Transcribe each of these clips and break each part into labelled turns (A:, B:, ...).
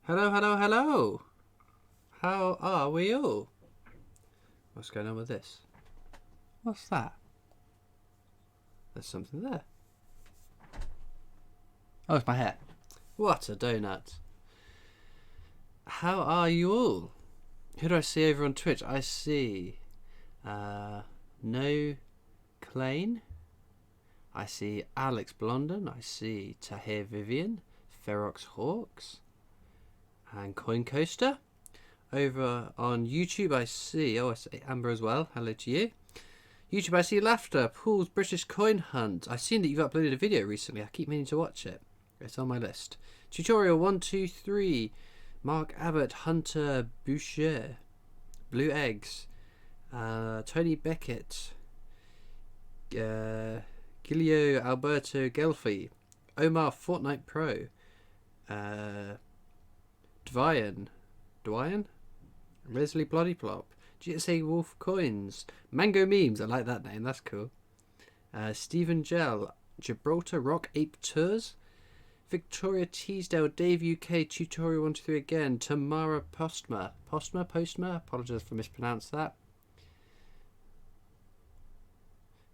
A: Hello, hello, hello. How are we all? What's going on with this? What's that? There's something there. Oh, it's my hair. What a donut. How are you all? Who do I see over on Twitch? I see No Klein. I see Alex Blondon. I see Tahir Vivian, Ferox Hawks, and Coin Coaster. Over on YouTube, I see Amber as well. Hello to you. YouTube, I see Laughter, Paul's British Coin Hunt. I've seen that you've uploaded a video recently. I keep meaning to watch it. It's on my list. Tutorial 123. Mark Abbott, Hunter Boucher, Blue Eggs, Tony Beckett, Gilio Alberto Gelfi, Omar Fortnite Pro, Dwyan, Leslie Bloodyplop, GSA Wolf Coins, Mango Memes, I like that name, that's cool. Stephen Gell, Gibraltar Rock Ape Tours, Victoria Teasdale, Dave UK, Tutorial 123 again, Tamara Postma, apologise for mispronounced that.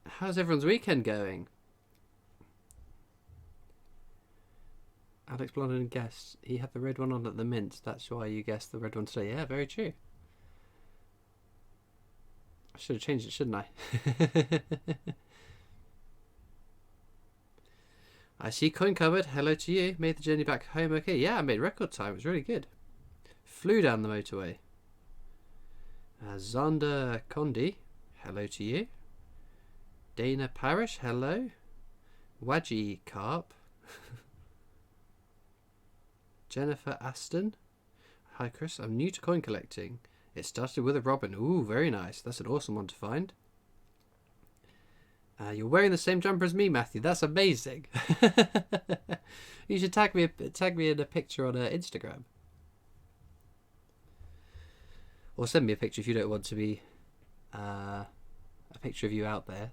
A: How's everyone's weekend going? Alex Blondin guessed he had the red one on at the Mint. That's why you guessed the red one today. Yeah, very true. I should have changed it, shouldn't I? I see Coin Cupboard. Hello to you. Made the journey back home okay. Yeah, I made record time. It was really good. Flew down the motorway. Zander Condi. Hello to you. Dana Parish. Hello. Wadgy Carp. Jennifer Aston. Hi Chris, I'm new to coin collecting. It started with a robin. Ooh, very nice. That's an awesome one to find. You're wearing the same jumper as me, Matthew. That's amazing. You should tag me in a picture on Instagram. Or send me a picture if you don't want to be a picture of you out there.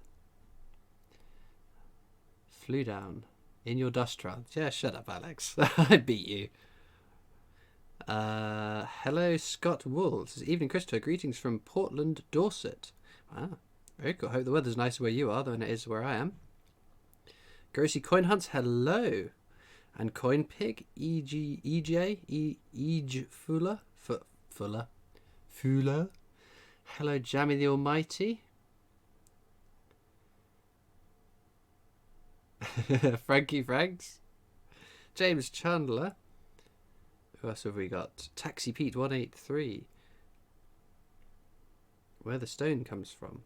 A: Flew down in your dust trance. Yeah, shut up, Alex. I beat you. Hello, Scott Wool. This is Evening Christopher. Greetings from Portland, Dorset. Wow, very cool. Hope the weather's nicer where you are than it is where I am. Grossy Coin Hunts. Hello. And Coin Pig. EJ Fuller. Hello, Jammy the Almighty. Frankie Franks. James Chandler. Who else have we got? Taxi Pete 183. Where the stone comes from.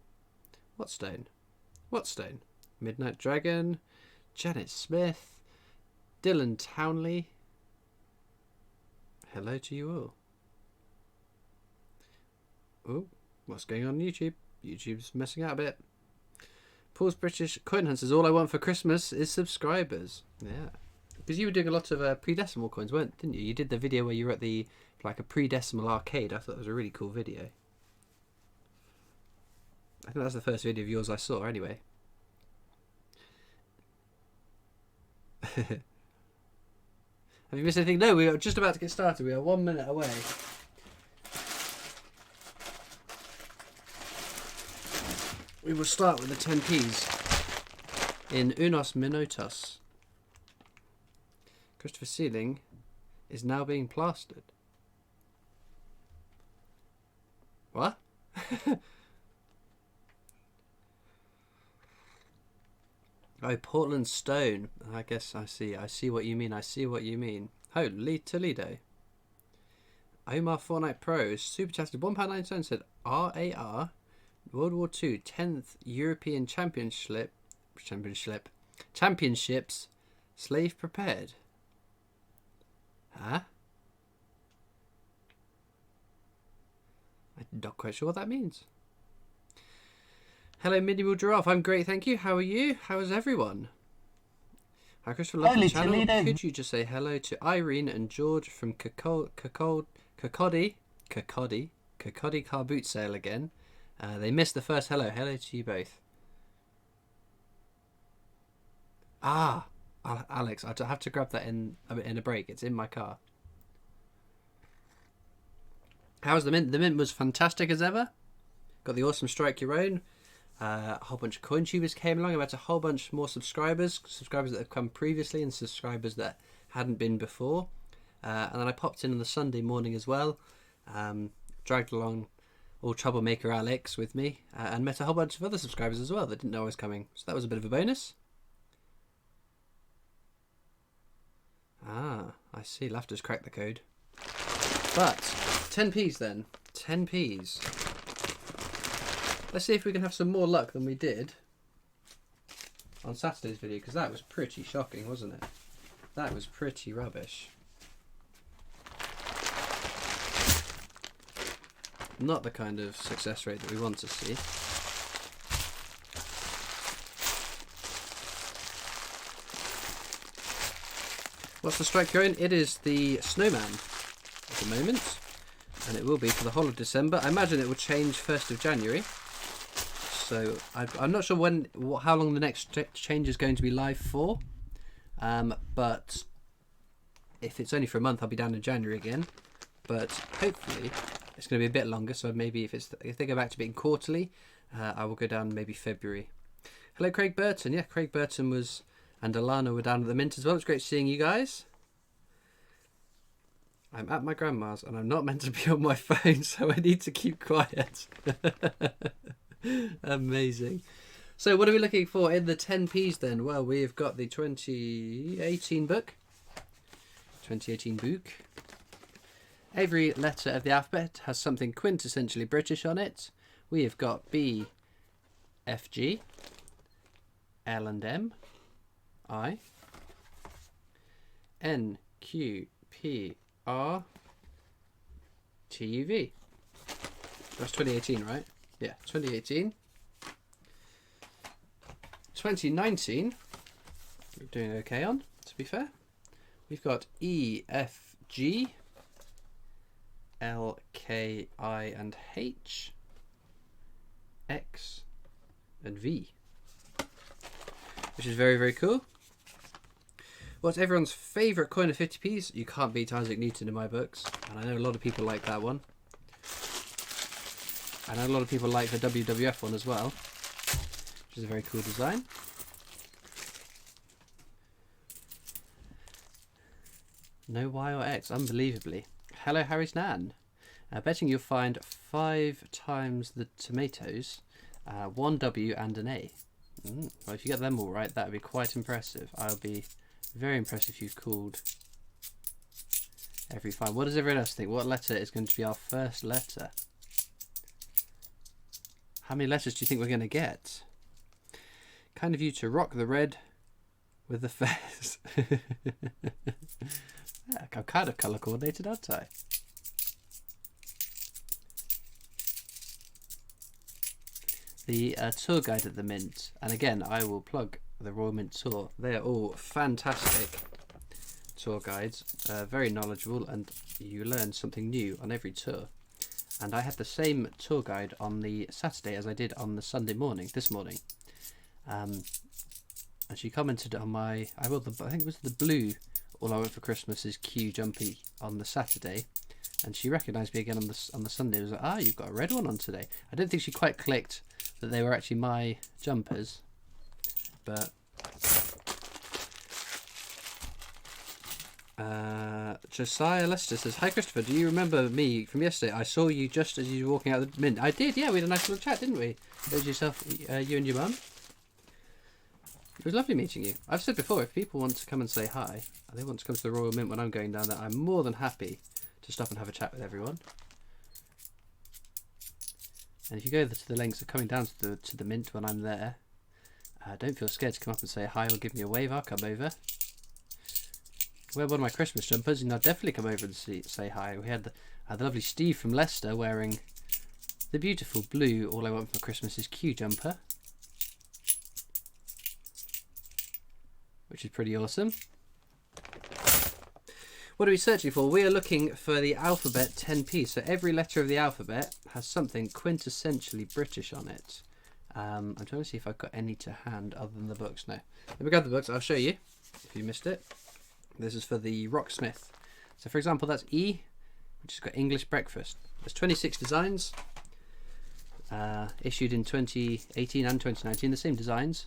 A: What stone? What stone? Midnight Dragon. Janet Smith. Dylan Townley. Hello to you all. Oh, what's going on YouTube? YouTube's messing out a bit. Paul's British Coin Hunts says, all I want for Christmas is subscribers. Yeah. Because you were doing a lot of pre-decimal coins, didn't you? You did the video where you were at a pre-decimal arcade. I thought it was a really cool video. I think that's the first video of yours I saw, anyway. Have you missed anything? No, we are just about to get started. We are 1 minute away. We will start with the 10p's in unos minutos. Christopher's ceiling is now being plastered. What? Oh, Portland Stone. I guess I see. I see what you mean. Holy Toledo. Omar Fortnite Pro super chatted £1.99 said RAR World War II 10th European Championships slave prepared. Huh? I'm not quite sure what that means. Hello, Minimal Giraffe. I'm great, thank you. How are you? How is everyone? Hi, Christopher. Love the channel. Toledo. Could you just say hello to Irene and George from Cacody Car Boot Sale again? They missed the first hello. Hello to you both. Alex, I have to grab that in a break. It's in my car. How's the mint? The mint was fantastic as ever. Got the awesome Strike Your Own. A whole bunch of coin tubers came along. I've had a whole bunch more subscribers that have come previously and subscribers that hadn't been before. And then I popped in on the Sunday morning as well. Dragged along old troublemaker Alex with me and met a whole bunch of other subscribers as well that didn't know I was coming. So that was a bit of a bonus. Ah, I see. Laughter's cracked the code. But 10p's then. 10p's. Let's see if we can have some more luck than we did on Saturday's video, because that was pretty shocking, wasn't it? That was pretty rubbish. Not the kind of success rate that we want to see. What's the Strike Your Own? It is the Snowman at the moment, and it will be for the whole of December. I imagine it will change 1st of January. So I'm not sure how long the next change is going to be live for, but if it's only for a month, I'll be down in January again. But hopefully it's going to be a bit longer. So maybe if they go back to being quarterly, I will go down maybe February. Hello, Craig Burton. Yeah, Craig Burton and Alana were down at the mint as well. It's great seeing you guys. I'm at my grandma's and I'm not meant to be on my phone, so I need to keep quiet. Amazing. So what are we looking for in the 10p's then? Well, we've got the 2018 book. 2018 book. Every letter of the alphabet has something quintessentially British on it. We have got B, F, G, L and M, I, N, Q, P, R, T, U, V. That's 2018, right? Yeah, 2018. 2019, we're doing okay on, to be fair. We've got E, F, G, L, K, I and H, X and V, which is very, very cool. What's everyone's favourite coin of 50p's? You can't beat Isaac Newton in my books, and I know a lot of people like that one. I know a lot of people like the WWF one as well, which is a very cool design. No Y or X, unbelievably. Hello, Harry's Nan. Betting you'll find 5 times the tomatoes, 1 W and an A. Well, if you get them all right, that would be quite impressive. I'll be very impressed if you've called every 5. What does everyone else think? What letter is going to be our first letter? How many letters do you think we're going to get? Kind of you to rock the red with the fez. Yeah, I'm kind of colour coordinated, aren't I? The tour guide at the Mint, and again I will plug the Royal Mint Tour. They are all fantastic tour guides, very knowledgeable, and you learn something new on every tour. And I had the same tour guide on the Saturday as I did on the Sunday morning, this morning. And she commented on my, I think it was the blue All I Want for Christmas is Q Jumpy on the Saturday. And she recognised me again on the Sunday. I was like, you've got a red one on today. I don't think she quite clicked that they were actually my jumpers. But Josiah Lester says, hi Christopher, do you remember me from yesterday? I saw you just as you were walking out of the Mint. I did, yeah, we had a nice little chat, didn't we? It was yourself, you and your mum. It was lovely meeting you. I've said before, if people want to come and say hi, and they want to come to the Royal Mint when I'm going down there, I'm more than happy to stop and have a chat with everyone. And if you go to the lengths of coming down to the Mint when I'm there, don't feel scared to come up and say hi or give me a wave. I'll come over. Wear one of my Christmas jumpers and I'll definitely come over and say hi. We had the lovely Steve from Leicester wearing the beautiful blue All I Want for Christmas is Q jumper, which is pretty awesome. What are we searching for? We are looking for the alphabet 10p. So every letter of the alphabet has something quintessentially British on it. I'm trying to see if I've got any to hand other than the books. No. Let me grab the books. I'll show you if you missed it. This is for the Rocksmith. So for example, that's E, which has got English breakfast. There's 26 designs, issued in 2018 and 2019, the same designs.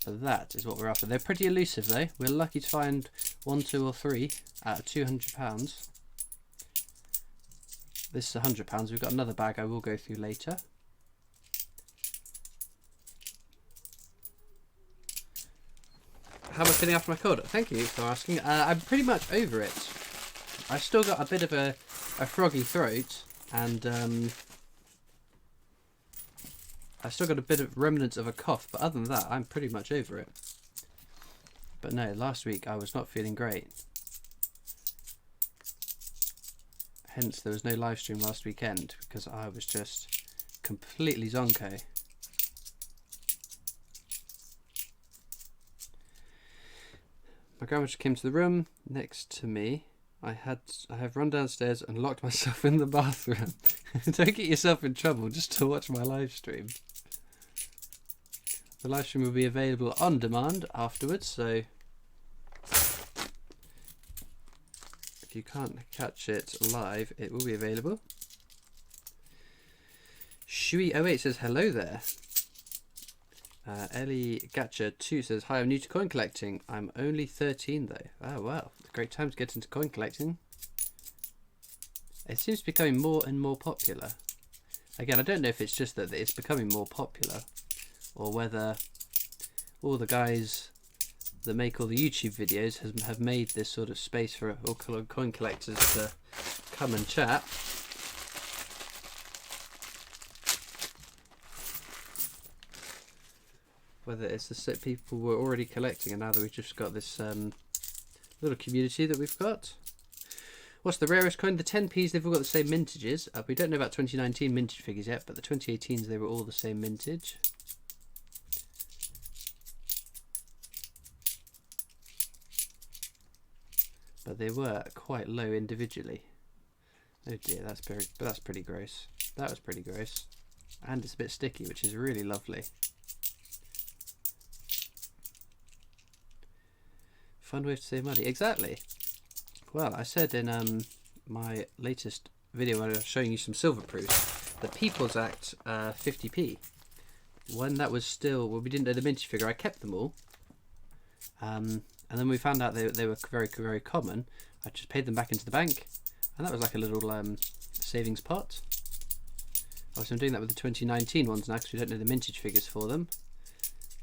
A: But that is what we're after. They're pretty elusive though. We're lucky to find 1, 2 or 3 out of £200. This is £100. We've got another bag I will go through later. How am I feeling after my cold? Thank you for asking. I'm pretty much over it. I've still got a bit of a froggy throat, and I've still got a bit of remnants of a cough, but other than that, I'm pretty much over it. But no, last week I was not feeling great. Hence, there was no live stream last weekend because I was just completely zonko. My grandma just came to the room next to me. I have run downstairs and locked myself in the bathroom. Don't get yourself in trouble just to watch my live stream. The live stream will be available on demand afterwards, so if you can't catch it live, it will be available. Shui08 says hello there. Ellie Gatcha 2 says, hi, I'm new to coin collecting. I'm only 13 though. Oh wow, great time to get into coin collecting. It seems to be becoming more and more popular. Again, I don't know if it's just that it's becoming more popular or whether all the guys that make all the YouTube videos have made this sort of space for all coin collectors to come and chat. Whether it's the people were already collecting and now that we've just got this little community that we've got. What's the rarest coin? The 10p's, they've all got the same mintages. We don't know about 2019 mintage figures yet, but the 2018s, they were all the same mintage. But they were quite low individually. Oh dear, that's pretty gross. That was pretty gross. And it's a bit sticky, which is really lovely. Fun way to save money. Exactly. Well, I said in my latest video when I was showing you some silver proofs, the People's Act 50p. When that was still, well, we didn't know the mintage figure, I kept them all. And then we found out they were very, very common. I just paid them back into the bank, and that was like a little savings pot. Obviously, I'm doing that with the 2019 ones now because we don't know the mintage figures for them.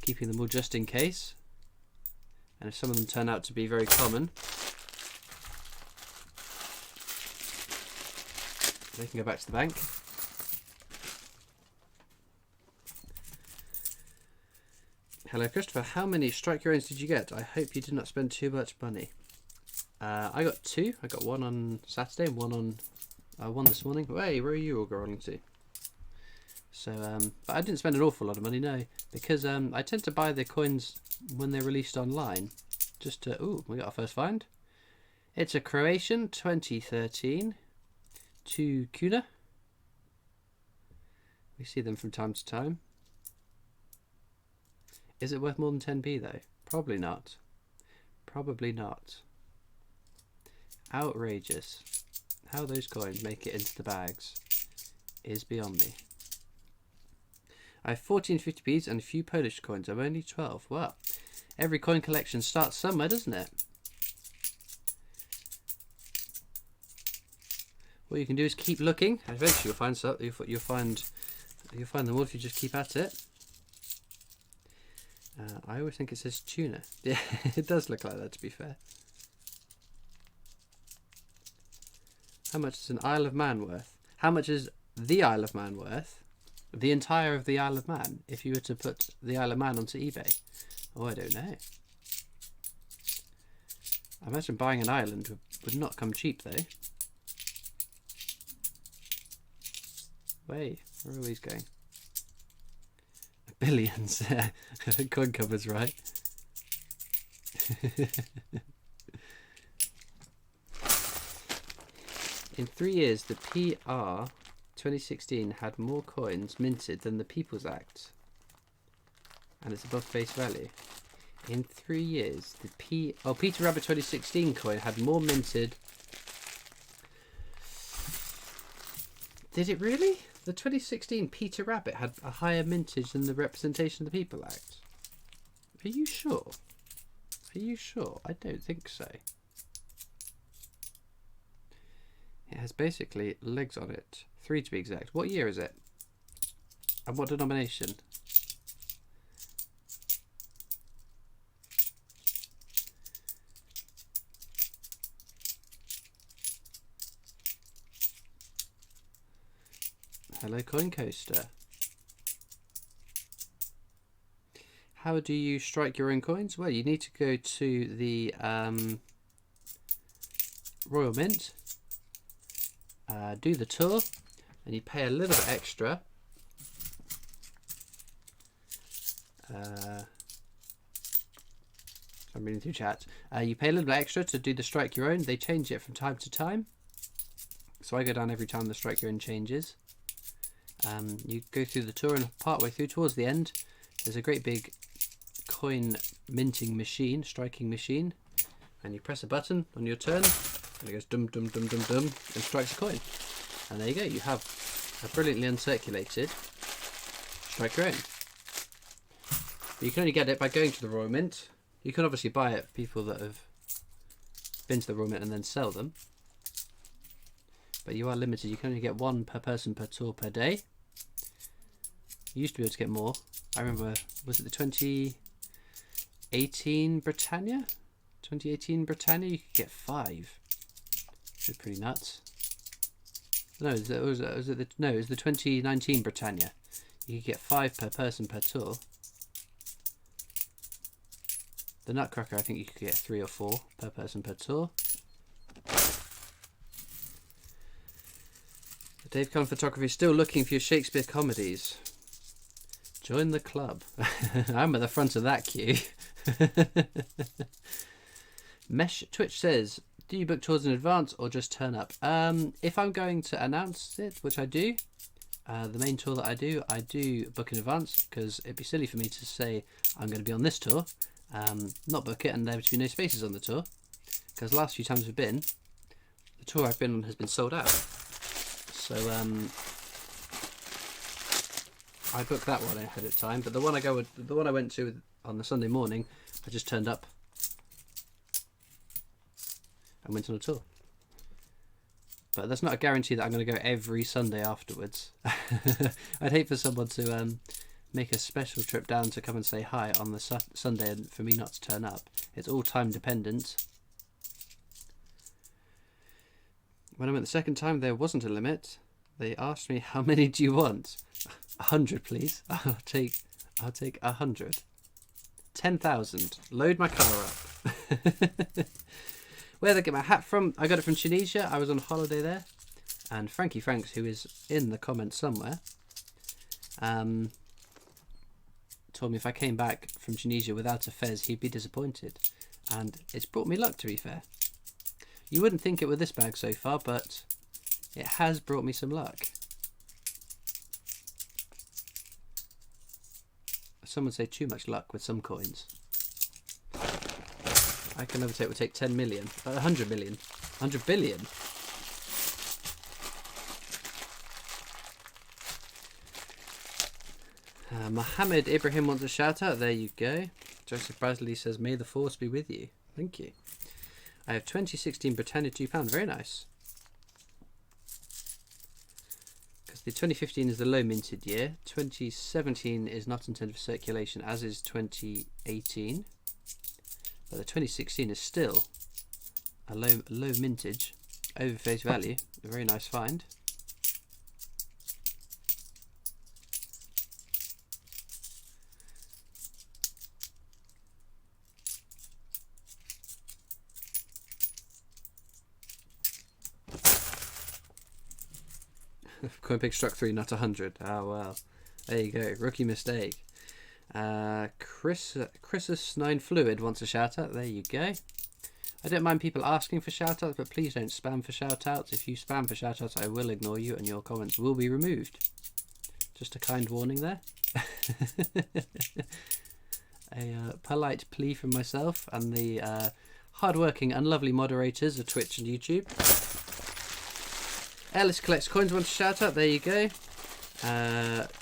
A: Keeping them all just in case. And if some of them turn out to be very common, they can go back to the bank. Hello Christopher, how many strike your owns did you get? I hope you did not spend too much money. I got 2. I got one on Saturday and one on one this morning. Hey, where are you all rolling to? So, but I didn't spend an awful lot of money, no, because I tend to buy the coins when they're released online. Just to, ooh, we got our first find. It's a Croatian 2013 to Kuna. We see them from time to time. Is it worth more than 10p though? Probably not. Probably not. Outrageous. How those coins make it into the bags is beyond me. I have 14 50p's and a few Polish coins. I'm only 12. Well, every coin collection starts somewhere, doesn't it? What you can do is keep looking. Eventually, you'll find something. You'll find them all if you just keep at it. I always think it says tuna. Yeah, it does look like that. To be fair. How much is an Isle of Man worth? How much is the Isle of Man worth? The entire of the Isle of Man, if you were to put the Isle of Man onto eBay? Oh, I don't know. I imagine buying an island would not come cheap, though. Wait, where are these going? Billions. Coin covers, right? In 3 years, the PR 2016 had more coins minted than the People's Act, and it's above face value. In 3 years, the Peter Rabbit 2016 coin had more minted Did it really? The 2016 Peter Rabbit had a higher mintage than the Representation of the People Act. Are you sure? Are you sure? I don't think so. It has basically legs on it. 3 to be exact. What year is it? And what denomination? Hello, Coin Coaster. How do you strike your own coins? Well, you need to go to the Royal Mint, do the tour, and you pay a little bit extra. I'm reading through chat. You pay a little bit extra to do the strike your own. They change it from time to time. So I go down every time the strike your own changes. You go through the tour, and part way through towards the end, there's a great big coin minting machine, striking machine, and you press a button on your turn, and it goes dum dum dum dum dum and strikes a coin. And there you go, you have a brilliantly uncirculated strike your own. But you can only get it by going to the Royal Mint. You can obviously buy it people that have been to the Royal Mint and then sell them. But you are limited, you can only get 1 per person per tour per day. You used to be able to get more. I remember, was it the 2018 Britannia? 2018 Britannia, you could get 5. Which is pretty nuts. No, it was the 2019 Britannia. You could get 5 per person per tour. The Nutcracker, I think you could get 3 or 4 per person per tour. Dave Cullen Photography, still looking for your Shakespeare comedies. Join the club. I'm at the front of that queue. Mesh Twitch says, do you book tours in advance or just turn up? If I'm going to announce it, which I do, the main tour that I do book in advance, because it'd be silly for me to say I'm going to be on this tour, not book it and there to be no spaces on the tour, because the last few times we've been, the tour I've been on has been sold out. So I booked that one ahead of time, but the one I went to on the Sunday morning, I just turned up and went on a tour. But that's not a guarantee that I'm going to go every Sunday afterwards. I'd hate for someone to make a special trip down to come and say hi on the Sunday and for me not to turn up. It's all time dependent. When I went the second time, there wasn't a limit. They asked me, how many do you want? 100, please. I'll take 100. 10,000. Load my car up. Where did I get my hat from? I got it from Tunisia. I was on holiday there. And Frankie Franks, who is in the comments somewhere, told me if I came back from Tunisia without a fez, he'd be disappointed. And it's brought me luck, to be fair. You wouldn't think it with this bag so far, but it has brought me some luck. Some would say too much luck with some coins. I can never say it would take 10 million. 100 million. 100 billion. Mohammed Ibrahim wants a shout out. There you go. Joseph Brasley says, may the force be with you. Thank you. I have 2016 Britannia £2. Very nice. Because the 2015 is the low minted year. 2017 is not intended for circulation, as is 2018. But the 2016 is still a low mintage. Over face value. A very nice find. Coin pick struck 3, not 100. Oh well. There you go. Rookie mistake. Chrisus 9 Fluid wants a shout out. There you go. I don't mind people asking for shout outs, but please don't spam for shout outs. If you spam for shout outs, I will ignore you and your comments will be removed. Just a kind warning there. A polite plea from myself and the hard-working and lovely moderators of Twitch and YouTube. Ellis collects coins. Want to shout out? There you go.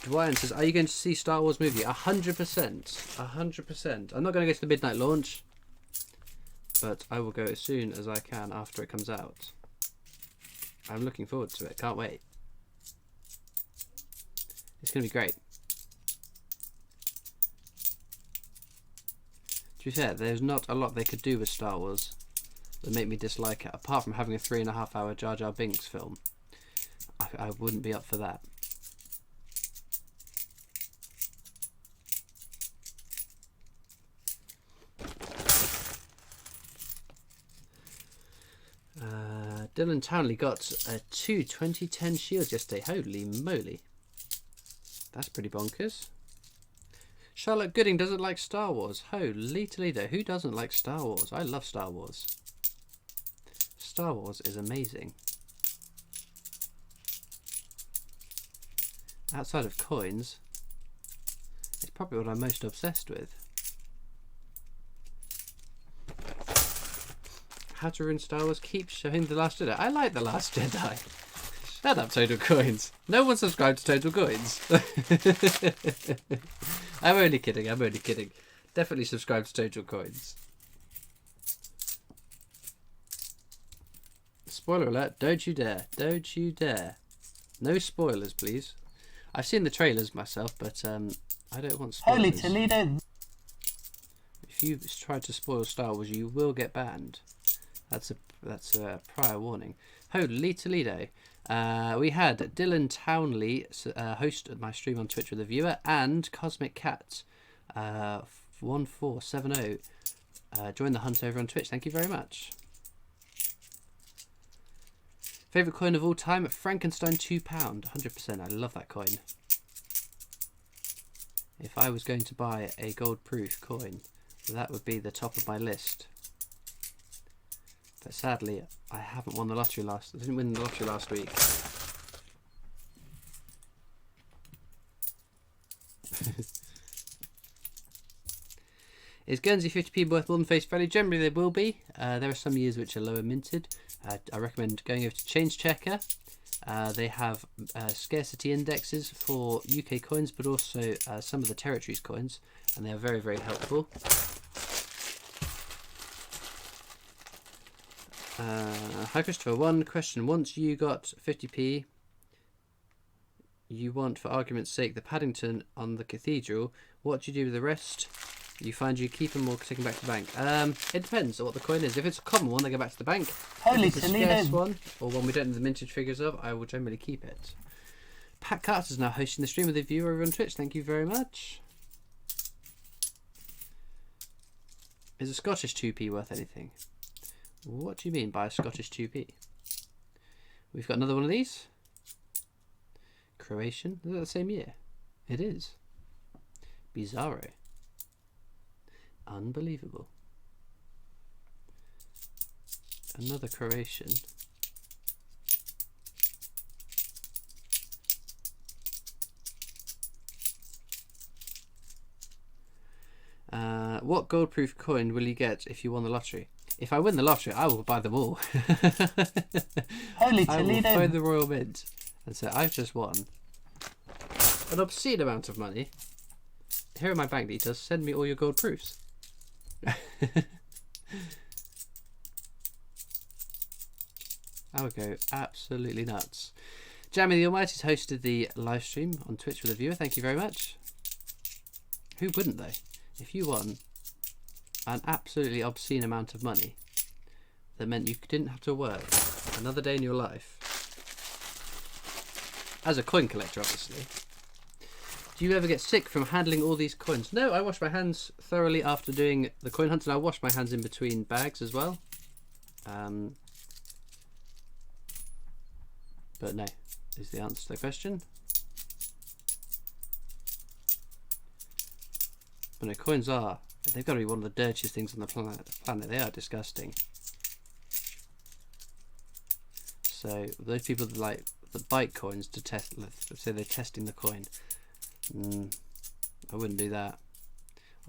A: Dwayne says, "Are you going to see Star Wars movie?" 100%. 100%. I'm not going to go to the midnight launch, but I will go as soon as I can after it comes out. I'm looking forward to it. Can't wait. It's going to be great. To be fair, there's not a lot they could do with Star Wars that make me dislike it, apart from having a 3.5 hour Jar Jar Binks film. I wouldn't be up for that. Dylan Townley got 2 2010 shields yesterday. Holy moly. That's pretty bonkers. Charlotte Gooding doesn't like Star Wars. Holy Toledo. Who doesn't like Star Wars? I love Star Wars. Star Wars is amazing. Outside of coins, it's probably what I'm most obsessed with. How to ruin Star Wars? Keep showing The Last Jedi. I like The Last Jedi. Shut up, Total Coins. No one subscribed to Total Coins. I'm only kidding. I'm only kidding. Definitely subscribe to Total Coins. Spoiler alert. Don't you dare. Don't you dare. No spoilers, please. I've seen the trailers myself, but I don't want spoilers.
B: Holy Toledo.
A: If you try to spoil Star Wars, you will get banned. That's a prior warning. Holy Toledo. We had Dylan Townley host my stream on Twitch with a viewer, and Cosmic Cat 1470 join the hunt over on Twitch. Thank you very much. Favourite coin of all time? Frankenstein £2. 100%. I love that coin. If I was going to buy a gold proof coin, that would be the top of my list. But sadly, I haven't won the lottery I didn't win the lottery last week. Is Guernsey 50p worth more than face value? Generally they will be. There are some years which are lower minted. I recommend going over to Change Checker. They have scarcity indexes for UK coins, but also some of the territories coins, and they are very, very helpful. Hi Christopher, one question. Once you got 50p, you want, for argument's sake, the Paddington on the cathedral, what do you do with the rest? You find you keep them or take them back to the bank? It depends on what the coin is. If it's a common one, they go back to the bank.
B: Holy
A: if it's a scarce one, or one we don't know the mintage figures of, I will generally keep it. Pat Carter's now hosting the stream with a viewer over on Twitch. Thank you very much. Is a Scottish 2p worth anything? What do you mean by a Scottish 2p? We've got another one of these. Croatian. Is that the same year? It is. Bizarro. Unbelievable. Another Croatian. What gold proof coin will you get if you won the lottery? If I win the lottery, I will buy them all.
B: Holy
A: I will
B: Toledo.
A: phone the Royal Mint and say, I've just won an obscene amount of money. Here are my bank details. Send me all your gold proofs. I would go absolutely nuts. Jamie the Almighty's hosted the live stream on Twitch with a viewer. Thank you very much. Who wouldn't they? If you won an absolutely obscene amount of money that meant you didn't have to work another day in your life, as a coin collector obviously, do you ever get sick from handling all these coins? No, I wash my hands thoroughly after doing the coin hunt, and I wash my hands in between bags as well. But no, is the answer to the question. But no, coins are, they've got to be one of the dirtiest things on the planet. They are disgusting. So those people that like that bite coins to test, let's say they're testing the coin. I wouldn't do that.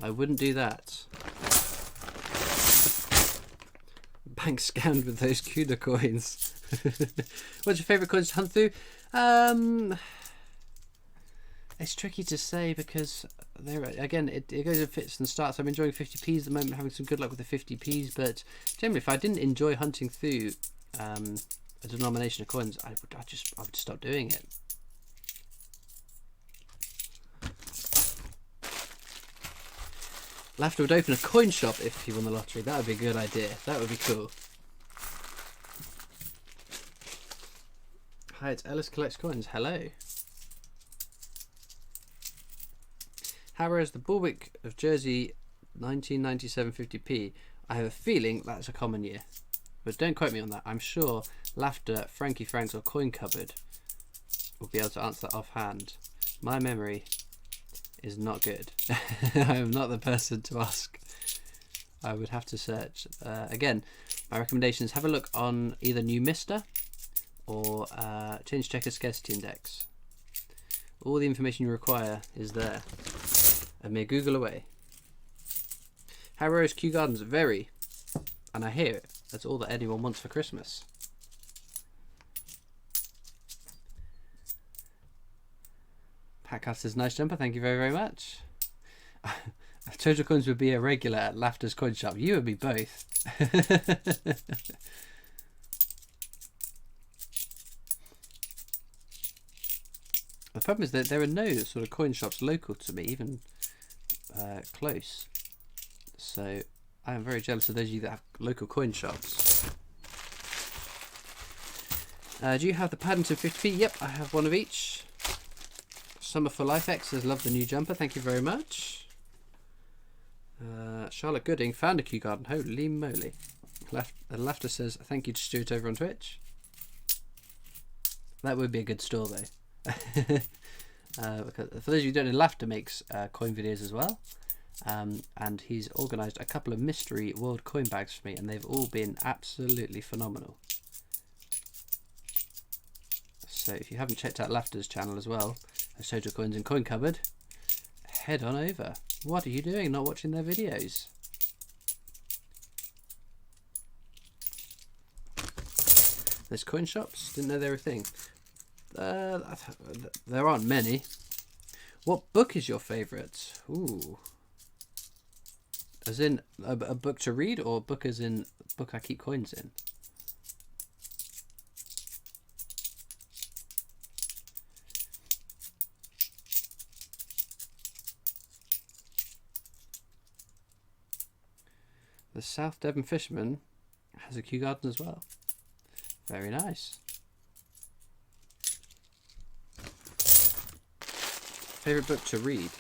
A: I wouldn't do that. Bank scammed with those CUDA coins. What's your favourite coins to hunt through? It's tricky to say because again it goes in fits and starts. I'm enjoying 50p's at the moment, having some good luck with the 50p's, but generally if I didn't enjoy hunting through a denomination of coins, I would stop doing it. Laughter would open a coin shop if he won the lottery. That would be a good idea. That would be cool. Hi, it's Ellis Collects Coins. Hello. Harrow is the Bulwick of Jersey 1997 50p. I have a feeling that's a common year. But don't quote me on that. I'm sure Laughter, Frankie Franks or Coin Cupboard will be able to answer that offhand. My memory is not good. I am not the person to ask. I would have to search. Again, my recommendation is have a look on either New Mister or Change Checker Scarcity Index. All the information you require is there. A mere Google away. Harrow's Kew Gardens very, and I hear it. That's all that anyone wants for Christmas. Pat says nice jumper, thank you very, very much. Total Coins would be a regular at Laughter's Coin Shop. You and me both. The problem is that there are no sort of coin shops local to me, even close. So I am very jealous of those of you that have local coin shops. Do you have the Paddington 50p? Yep, I have one of each. Summer for Life X says love the new jumper. Thank you very much. Charlotte Gooding found a Kew Garden. Holy moly. Laughter says thank you to Stuart over on Twitch. That would be a good store though. Because for those of you who don't know, Laughter makes coin videos as well. And he's organised a couple of mystery world coin bags for me and they've all been absolutely phenomenal. So if you haven't checked out Laughter's channel as well, as Total Coins and Coin Cupboard, head on over. What are you doing not watching their videos? There's coin shops? Didn't know they were a thing. There aren't many. What book is your favourite? Ooh. As in a book to read or book as in book I keep coins in? The South Devon Fisherman has a Kew Garden as well. Very nice. Favourite book to read?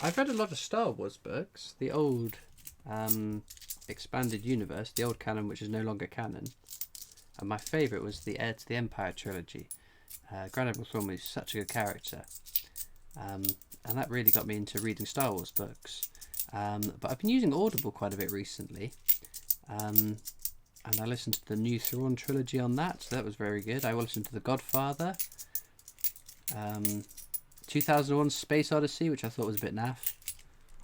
A: I've read a lot of Star Wars books. The old expanded universe, the old canon which is no longer canon. And my favourite was the Heir to the Empire trilogy. Grand Admiral Thrawn was such a good character. And that really got me into reading Star Wars books. But I've been using Audible quite a bit recently. And I listened to the new Thrawn trilogy on that, so that was very good. I listened to The Godfather. 2001 Space Odyssey, which I thought was a bit naff.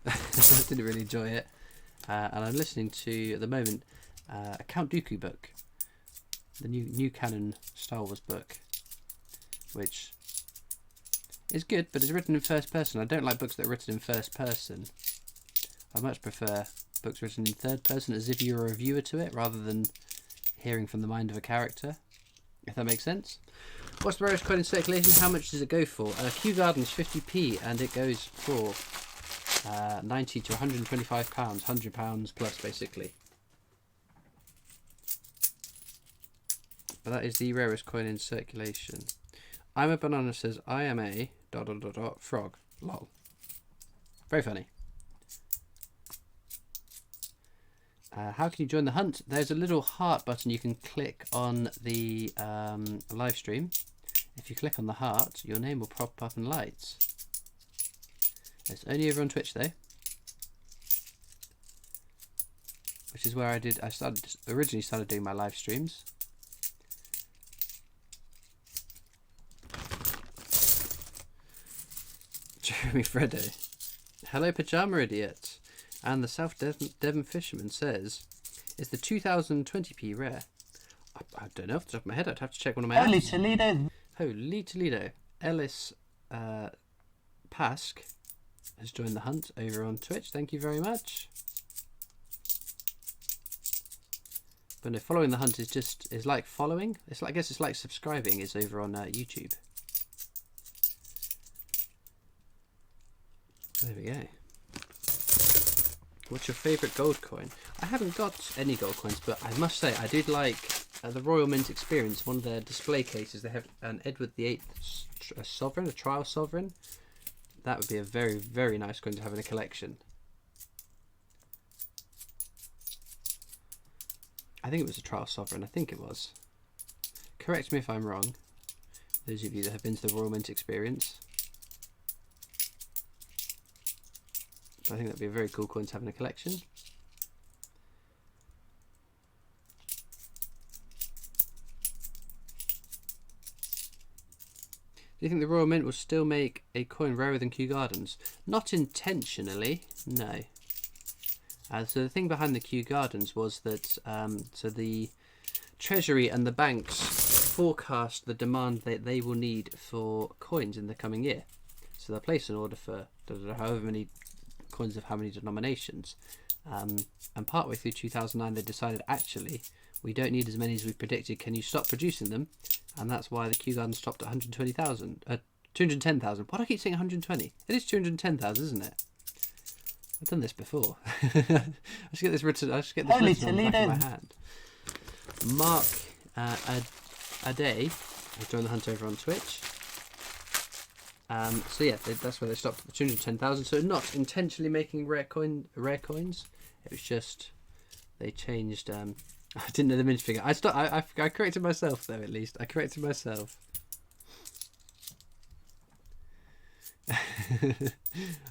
A: I didn't really enjoy it. And I'm listening to, at the moment, a Count Dooku book. The new canon Star Wars book. Which is good, but it's written in first person. I don't like books that are written in first person. I much prefer books written in third person as if you're a reviewer to it, rather than hearing from the mind of a character. If that makes sense. What's the rarest coin in circulation? How much does it go for? Kew Gardens 50p, and it goes for 90 to 125 pounds, £100 plus basically. But that is the rarest coin in circulation. I'm a Banana says I am a ... frog. Lol. Very funny. How can you join the hunt? There's a little heart button you can click on the live stream. If you click on the heart, your name will pop up in lights. It's only over on Twitch though, which is where I originally started doing my live streams. Jeremy Freddo. Hello, Pajama Idiot. And the South Devon Fisherman says, is the 2020p rare? I don't know off the top of my head. I'd have to check one of my
B: Holy
A: apps.
B: Toledo.
A: Holy Toledo. Ellis Pask has joined the hunt over on Twitch. Thank you very much. But no, following the hunt is like following. It's like, I guess it's like subscribing is over on YouTube. There we go. What's your favourite gold coin? I haven't got any gold coins, but I must say I did like the Royal Mint Experience. One of their display cases, they have an Edward VIII sovereign, a trial sovereign. That would be a very, very nice coin to have in a collection. I think it was a trial sovereign. I think it was. Correct me if I'm wrong. Those of you that have been to the Royal Mint Experience. I think that'd be a very cool coin to have in a collection. Do you think the Royal Mint will still make a coin rarer than Kew Gardens? Not intentionally, no. So the thing behind the Kew Gardens was that so the Treasury and the banks forecast the demand that they will need for coins in the coming year. So they'll place an order for however many coins of how many denominations. And partway through 2009 they decided, actually, we don't need as many as we predicted. Can you stop producing them? And that's why the Kew Gardens stopped at 120,000. 210,000. Why do I keep saying 120? It is 210,000, isn't it? I've done this before. I should get this written. I should get this written on the back of my hand. Mark Ade has joined the hunt over on Twitch. So yeah, that's where they stopped at the 210,000. So not intentionally making rare coins. It was just they changed. I didn't know the mintage figure. I corrected myself though. At least I corrected myself.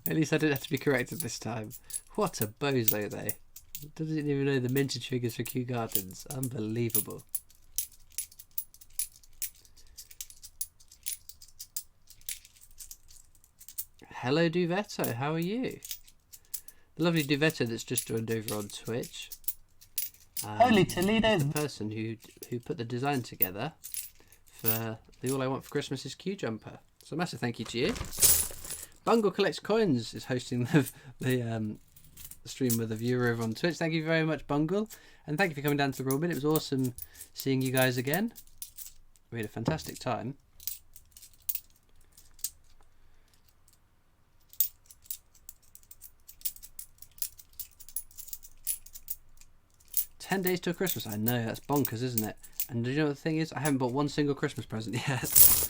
A: At least I didn't have to be corrected this time. What a bozo though. Doesn't even know the mintage figures for Kew Gardens. Unbelievable. Hello Duvetto, how are you? The lovely Duvetto that's just joined over on Twitch.
B: Holy Toledo.
A: The person who put the design together for the All I Want for Christmas is Q Jumper. So a massive thank you to you. Bungle Collects Coins is hosting the stream with a viewer over on Twitch. Thank you very much, Bungle. And thank you for coming down to the Royal Mint. It was awesome seeing you guys again. We had a fantastic time. "10 days till Christmas." I know, that's bonkers, isn't it? And do you know what the thing is? I haven't bought one single Christmas present yet.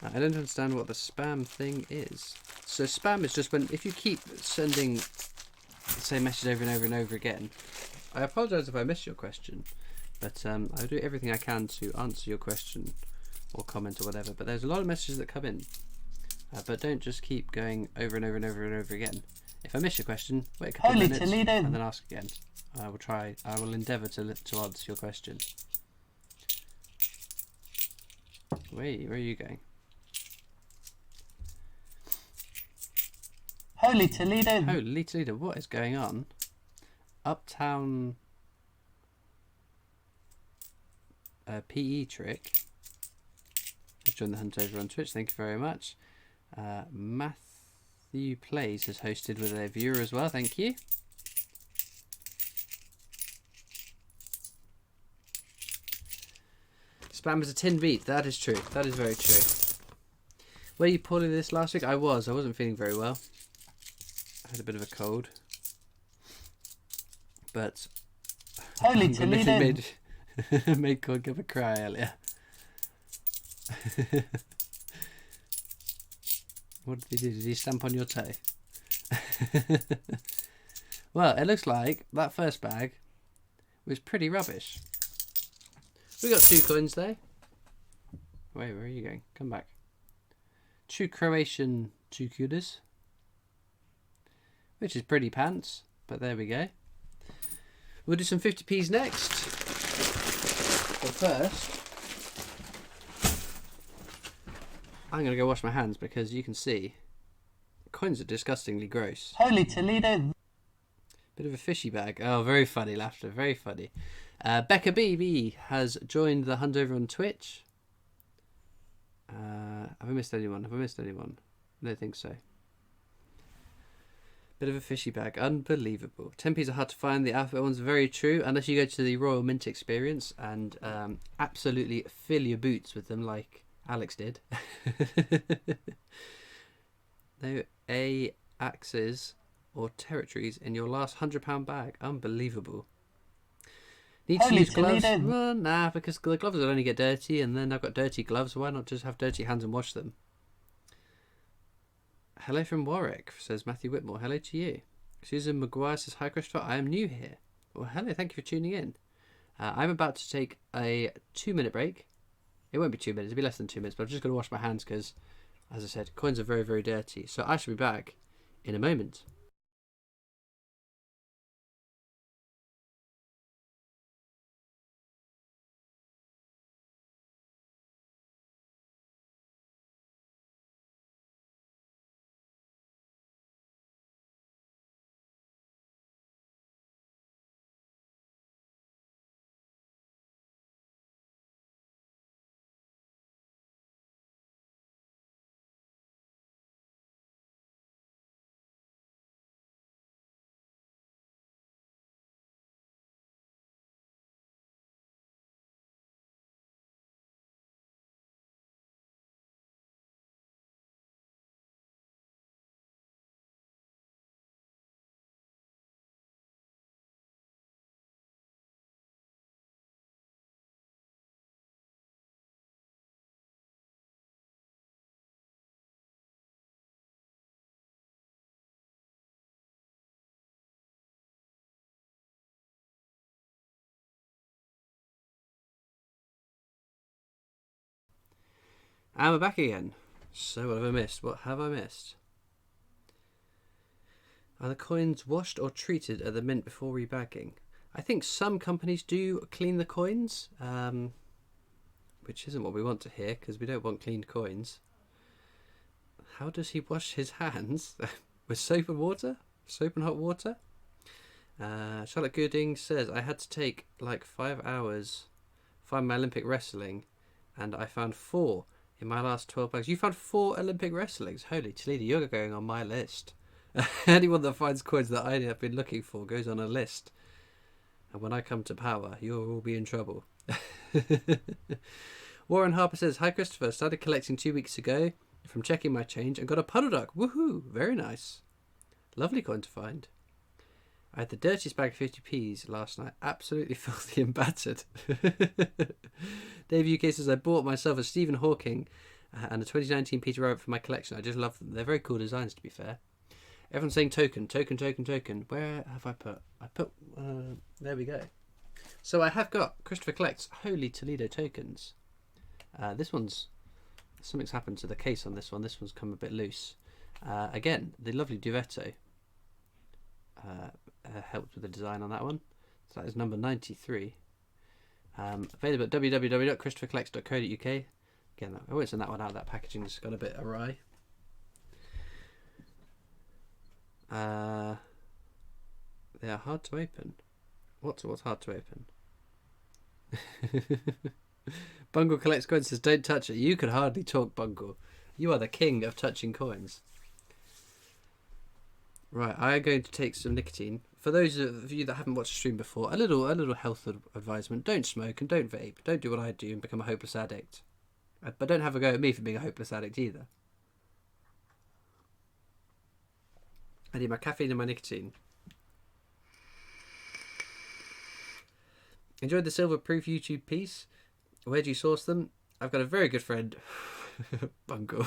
A: I don't understand what the spam thing is. So spam is just if you keep sending the same message over and over and over again. I apologise if I missed your question, but I'll do everything I can to answer your question or comment or whatever. But there's a lot of messages that come in, but don't just keep going over and over and over and over again. If I miss your question, wait a couple of minutes and then ask again. I will endeavour to answer your question. Where are you going?
B: Holy Toledo.
A: Holy Toledo, what is going on? Uptown PE Trick has joined the hunt over on Twitch. Thank you very much. Matthew Plays has hosted with a viewer as well. Thank you. Spam is a tin beat. That is true. That is very true. Were you poorly this last week? I wasn't feeling very well. I had a bit of a cold. But
B: Holy Toledo
A: made Cord give a cry earlier. What did he do? Did he stamp on your toe? Well, it looks like that first bag was pretty rubbish. We got 2 coins there. Wait, where are you going? Come back. 2 Croatian 2 kudas, which is pretty pants, but there we go. We'll do some 50p's next. But first, I'm going to go wash my hands because you can see coins are disgustingly gross.
B: Holy Toledo.
A: Bit of a fishy bag. Oh, very funny laughter. Very funny. Becca BB has joined the hunt over on Twitch. Have I missed anyone? I don't think so. Bit of a fishy bag. Unbelievable. 10p's are hard to find. The alphabet one's very true. Unless you go to the Royal Mint experience and absolutely fill your boots with them like Alex did. No A axes or territories in your last £100 bag. Unbelievable. Need to use gloves? Well, nah, because the gloves will only get dirty, and then I've got dirty gloves. Why not just have dirty hands and wash them? Hello from Warwick, says Matthew Whitmore. Hello to you. Susan Maguire says, hi Christopher, I am new here. Well, hello, thank you for tuning in. I'm about to take a 2-minute break. It won't be 2 minutes, it'll be less than 2 minutes, but I'm just going to wash my hands because, as I said, coins are very, very dirty. So I shall be back in a moment. And we're back again. So what have I missed? What have I missed? Are the coins washed or treated at the mint before rebagging? I think some companies do clean the coins, which isn't what we want to hear because we don't want cleaned coins. How does he wash his hands? With soap and water? Soap and hot water? Charlotte Gooding says, I had to take like 5 hours find my Olympic wrestling and I found 4 in my last 12 bags. You found 4 Olympic wrestlings? Holy Toledo, you're going on my list. Anyone that finds coins that I have been looking for goes on a list. And when I come to power, you'll all be in trouble. Warren Harper says, hi Christopher, started collecting 2 weeks ago from checking my change and got a puddle duck. Woohoo, very nice. Lovely coin to find. I had the dirtiest bag of 50p's last night. Absolutely filthy and battered. Dave UK says, I bought myself a Stephen Hawking and a 2019 Peter Rabbit for my collection. I just love them. They're very cool designs, to be fair. Everyone's saying token. Where have I put? There we go. So I have got Christopher Collects Holy Toledo tokens. Something's happened to the case on this one. This one's come a bit loose. Again, the lovely Duvetto helped with the design on that one. So that is number 93. Available at www.christophercollects.co.uk. Again, I won't send that one out. That packaging's got a bit awry. They are hard to open. What's hard to open? Bungle Collects Coins says, don't touch it. You can hardly talk, Bungle. You are the king of touching coins. Right, I am going to take some nicotine. For those of you that haven't watched the stream before, a little health advisement. Don't smoke and don't vape. Don't do what I do and become a hopeless addict. But don't have a go at me for being a hopeless addict either. I need my caffeine and my nicotine. Enjoyed the silver proof YouTube piece. Where do you source them? I've got a very good friend, Bungle.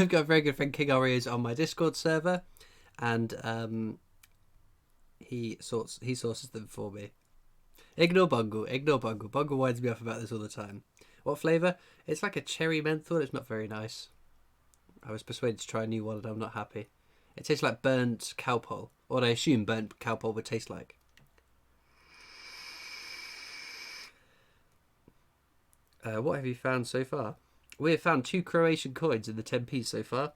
A: I've got a very good friend, King Oreos, on my Discord server, and he sources them for me. Ignore Bungle. Bungle winds me up about this all the time. What flavour? It's like a cherry menthol. It's not very nice. I was persuaded to try a new one and I'm not happy. It tastes like burnt cowpole. What I assume burnt cowpole would taste like. What have you found so far? We have found 2 Croatian coins in the 10p so far.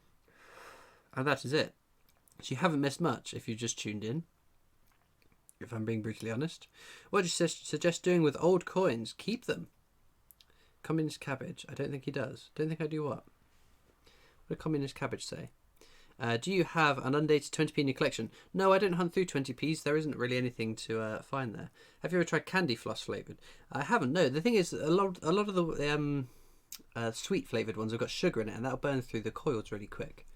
A: And that is it. So you haven't missed much if you just tuned in, if I'm being brutally honest. What do you suggest doing with old coins? Keep them. Communist Cabbage. I don't think he does. Don't think I do what? What did Communist Cabbage say? Do you have an undated 20p in your collection? No, I don't hunt through 20p's. There isn't really anything to find there. Have you ever tried candy floss flavoured? I haven't. No, the thing is, a lot of the sweet flavoured ones have got sugar in it, and that'll burn through the coils really quick.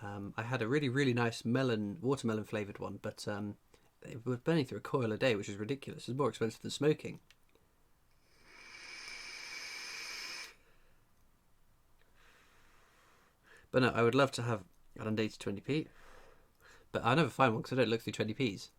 A: I had a really nice watermelon flavoured one, but it was burning through a coil a day, which is ridiculous. It's more expensive than smoking. But no, I would love to have an undated 20p. But I never find one because I don't look through 20p's.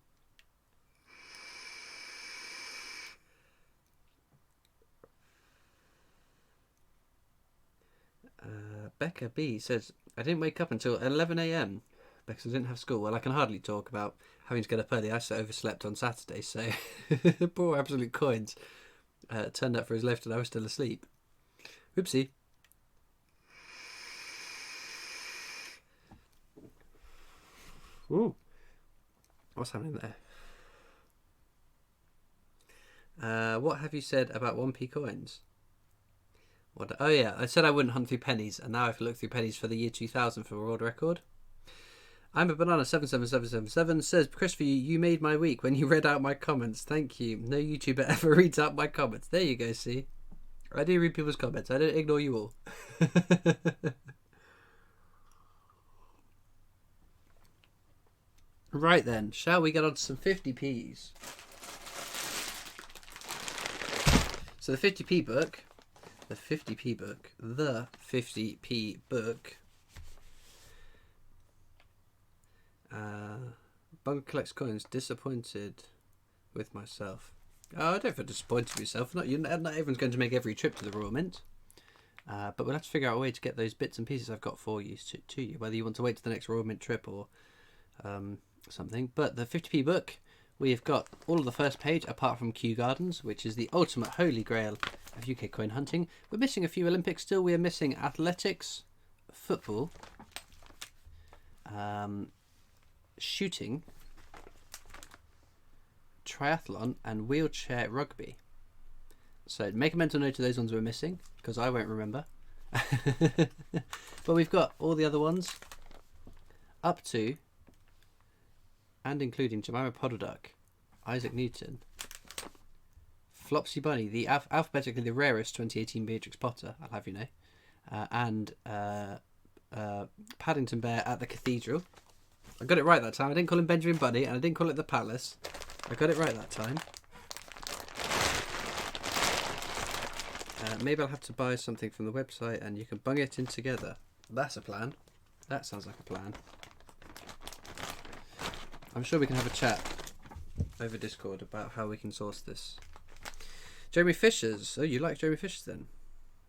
A: Becca B says, I didn't wake up until 11 a.m. because I didn't have school. Well, I can hardly talk about having to get up early. I overslept on Saturday, so poor absolute coins turned up for his lift and I was still asleep. Whoopsie. Ooh. What's happening there? What have you said about 1p coins? What? Oh yeah, I said I wouldn't hunt through pennies, and now I have to look through pennies for the year 2000 for a world record. I'm a banana 77777 says, Christopher, you made my week when you read out my comments. Thank you. No YouTuber ever reads out my comments. There you go, see? I do read people's comments. I don't ignore you all. Right then, shall we get on to some 50p's? So the 50p book, the 50p book. Bunker collects coins. Disappointed with myself. Oh, I don't feel disappointed with yourself. Not everyone's going to make every trip to the Royal Mint. But we'll have to figure out a way to get those bits and pieces I've got for you to you, whether you want to wait to the next Royal Mint trip or something. But the 50p book, we have got all of the first page apart from Kew Gardens, which is the ultimate holy grail of UK coin hunting. We're missing a few Olympics still. We are missing athletics, football, shooting, triathlon, and wheelchair rugby. So make a mental note of those ones we're missing, because I won't remember. But we've got all the other ones up to and including Jemima Podduck, Isaac Newton, Flopsy Bunny, the alphabetically the rarest 2018 Beatrix Potter, I'll have you know, and Paddington Bear at the Cathedral. I got it right that time. I didn't call him Benjamin Bunny, and I didn't call it the Palace. I got it right that time. Maybe I'll have to buy something from the website and you can bung it in together. That's a plan. That sounds like a plan. I'm sure we can have a chat over Discord about how we can source this. Jeremy Fishers. Oh, you like Jeremy Fishers then?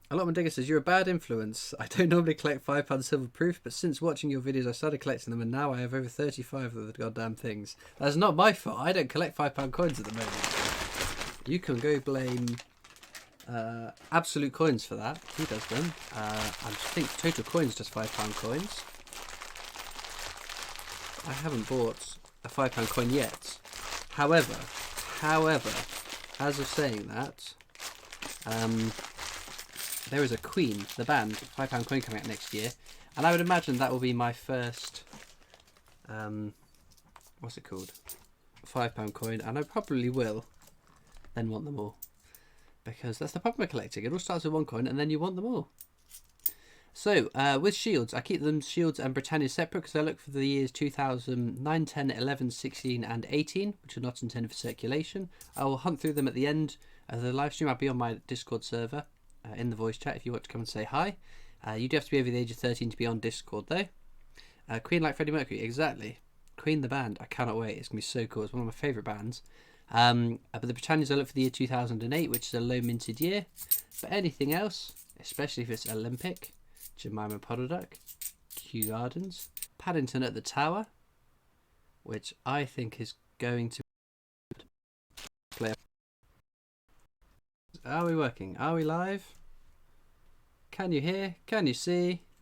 A: Allotment Digger says, you're a bad influence. I don't normally collect £5 silver proof, but since watching your videos I started collecting them and now I have over 35 of the goddamn things. That's not my fault. I don't collect £5 coins at the moment. You can go blame Absolute Coins for that. He does them. I think Total Coins just £5 coins. I haven't bought a £5 coin yet. However, as of saying that, there is a Queen, the band, £5 coin coming out next year, and I would imagine that will be my first, what's it called, £5 coin, and I probably will then want them all, because that's the problem with collecting. It all starts with one coin, and then you want them all. So, with shields, I keep them shields and Britannia separate because I look for the years 2009, 10, 11, 16 and 18, which are not intended for circulation. I will hunt through them at the end of the live stream. I'll be on my Discord server in the voice chat if you want to come and say hi. You do have to be over the age of 13 to be on Discord though. Queen like Freddie Mercury, exactly. Queen the band, I cannot wait. It's going to be so cool. It's one of my favourite bands. But the Britannias I look for the year 2008, which is a low minted year. But anything else, especially if it's Olympic, Jemima Podduck, Kew Gardens, Paddington at the Tower, which I think is going to play. Are we working? Are we live? Can you hear? Can you see?